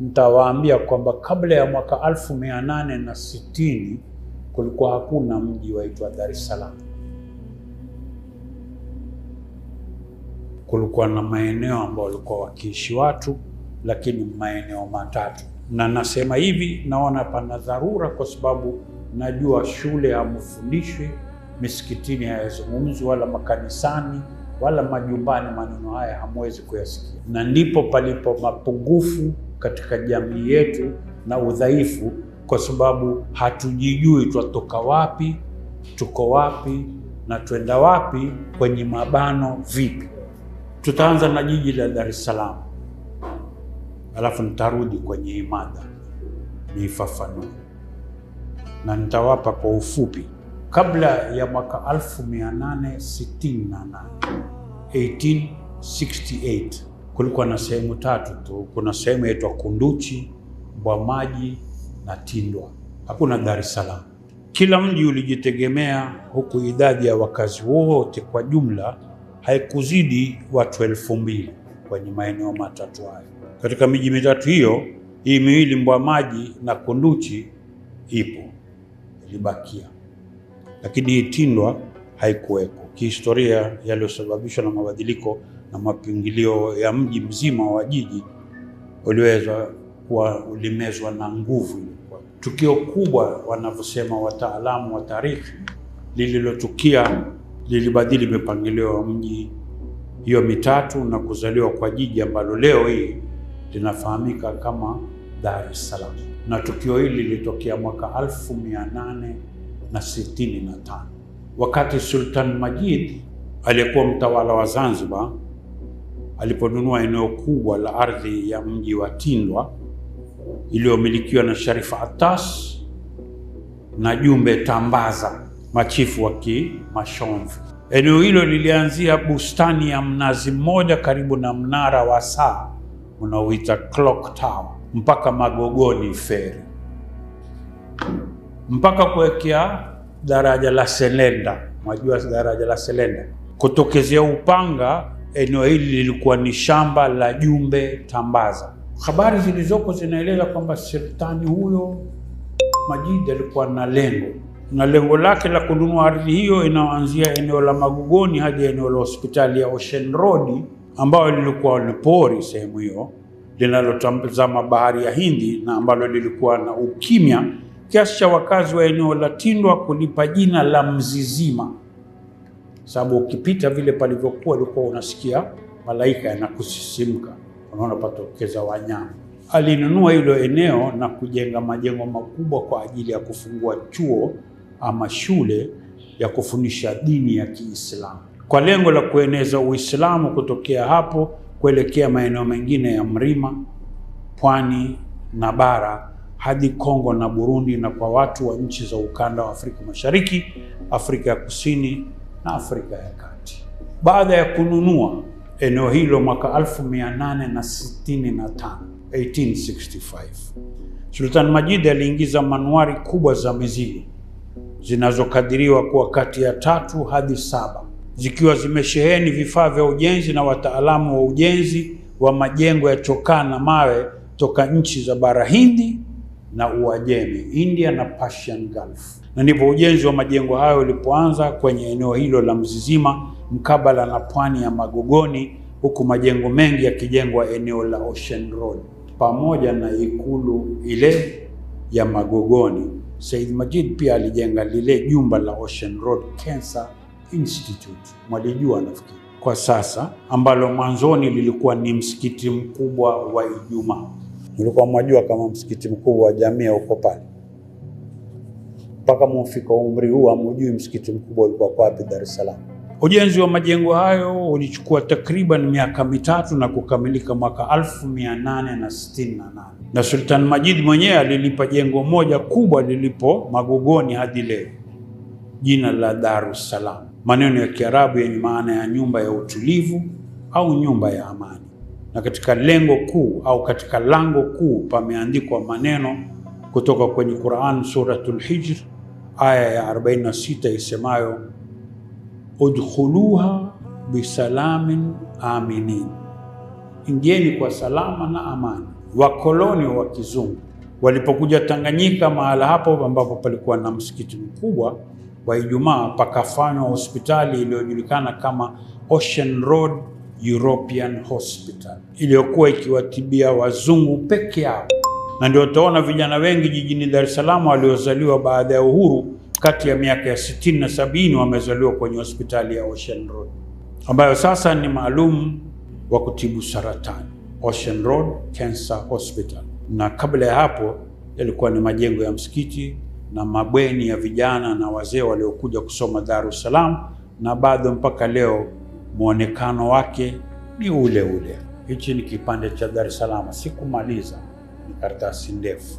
nitawaambia kwamba kabla ya mwaka 1860 kulikuwa hakuna mji waitwa Dar es Salaam. Kulikuwa na maeneo ambayo walikuwa wakiishi watu, lakini maeneo matatu. Na nasema hivi, naona pana dharura kwa sababu najua shule hamfundishwi, misikitini hayazungumzwi, wala makanisani wala majumbani maneno haya hamwezi kuyasikia. Na ndipo palipo mapungufu katika jamii yetu na udhaifu, kwa sababu hatujijui twatoka wapi, tuko wapi na twenda wapi, kwenye mabano vipi. Tutaanza na jiji la Dar es Salaam, alafu nitarudi kwenye imada niifafanue, na nitawapa kwa ufupi. Kabla ya mwaka 1868, 1868, kulikuwa na sehemu tatu tu. Kuna sehemu inaitwa Kunduchi, Mbwamaji na Tindwa. Hakuna Dar es Salaam. Kila mji ulijitegemea, huku idadi ya wakazi wote kwa jumla haikuzidi watu 2000 kwenye maeneo matatu hayo. Katika miji mitatu hiyo, hii miwili Mbwamaji na Kunduchi ipo, ilibakia. Lakini hii Tindwa haikuweko. Kihistoria, yaliyosababishwa na mabadiliko na mapingilio ya mji mzima wa jiji uliweza kuwa ulimezwa na nguvu. Tukio kubwa wanavyosema wataalamu wa tarikhi lililotukia lilibadili mipangilio ya mji hiyo mitatu na kuzaliwa kwa jiji ambalo leo hii linafahamika kama Dar es Salaam. Na tukio hili lilitokea mwaka 1865 wakati Sultan Majid aliyekuwa mtawala wa Zanzibar aliponunua eneo kubwa la ardhi ya mji wa Tindwa iliyomilikiwa na Sharif Atas na Jumbe Tambaza, machifu wa Kimashomvi. Eneo hilo lilianzia bustani ya mnazi mmoja karibu na mnara wa saa unaoita Clock Tower mpaka Magogoni Ferry, mpaka kuwekea daraja la Selenda. Mwajua daraja la Selenda? Kutokezea Upanga, eneo hili lilikuwa ni shamba la Jumbe Tambaza. Habari zilizoko zinaeleza kwamba sultani huyo Majid alikuwa na lengo lake la kununua ardhi hiyo inaanzia eneo la Magogoni hadi eneo la hospitali ya Ocean Road, ambayo lilikuwa ni pori sehemu hiyo linalotazama bahari ya Hindi, na ambalo lilikuwa na ukimya kiasi cha wakazi wa eneo la Tindwa kulipa jina la Mzizima, sababu ukipita vile palivyokuwa ulikuwa unasikia malaika yanakusisimka, unaona patokeza wanyama. Alinunua hilo eneo na kujenga majengo makubwa kwa ajili ya kufungua chuo ama shule ya kufundisha dini ya Kiislamu, kwa lengo la kueneza Uislamu kutokea hapo kuelekea maeneo mengine ya Mrima, Pwani na bara hadi Kongo na Burundi, na kwa watu wa nchi za ukanda wa Afrika Mashariki, Afrika ya Kusini na Afrika ya Kati. Baada ya kununua eneo hilo mwaka 1865, 1865, Sultan Majid aliingiza manuari kubwa za mizigo zinazokadiriwa kuwa kati ya 3 hadi 7, zikiwa zimesheheni vifaa vya ujenzi na wataalamu wa ujenzi wa majengo ya chokaa na mawe toka nchi za bara Hindi na Uajemi, India na Persian Gulf. Na ndipo ujenzi wa majengo hayo ulipoanza kwenye eneo hilo la Mzizima mkabala na pwani ya Magogoni, huku majengo mengi yakijengwa eneo la Ocean Road pamoja na ikulu ile ya Magogoni. Said Majid pia alijenga lile jumba la Ocean Road Cancer Institute, mwalijua nafikiri kwa sasa, ambalo mwanzoni lilikuwa ni msikiti mkubwa wa Ijumaa. Mlikuwa mwajua kama msikiti mkubwa wa Jamia uko pale? Mpaka mufika umri huu hamjui msikiti mkubwa ulikuwa wapi Dar es Salaam. Ujenzi wa majengo hayo ulichukua takriban miaka 3 na kukamilika mwaka 1868. Na Sultan Majid mwenyewe alilipa jengo moja kubwa lilipo Magogoni hadi leo jina la Dar es Salaam, maneno ya Kiarabu yenye maana ya nyumba ya utulivu au nyumba ya amani. Na katika katika lango kuu pameandikwa maneno kutoka kwenye Qur'an, Suratul Hijr aya ya 46 isemayo, udkhuluha bisalamin aminin, ingieni kwa salama na amani. wakoloni wa kizungu walipokuja Tanganyika, mahala hapo ambapo palikuwa na msikiti mkubwa wa Ijumaa, pakafanywa hospitali iliyojulikana kama Ocean Road European Hospital, iliyokuwa ikiwatibia wazungu peke yao. Na ndio utaona vijana wengi jijini Dar es Salaam waliozaliwa baada ya uhuru kati ya miaka ya 60 na 70 wamezaliwa kwenye hospitali ya Ocean Road, ambayo sasa ni maalum wa kutibu saratani, Ocean Road Cancer Hospital. Na kabla ya hapo yalikuwa ni majengo ya msikiti na mabweni ya vijana na wazee waliokuja kusoma Dar es Salaam, na bado mpaka leo muonekano wake ni ule ule. Hichi ni kipande cha Dar es Salaam, sikumaliza, ni karatasi ndefu.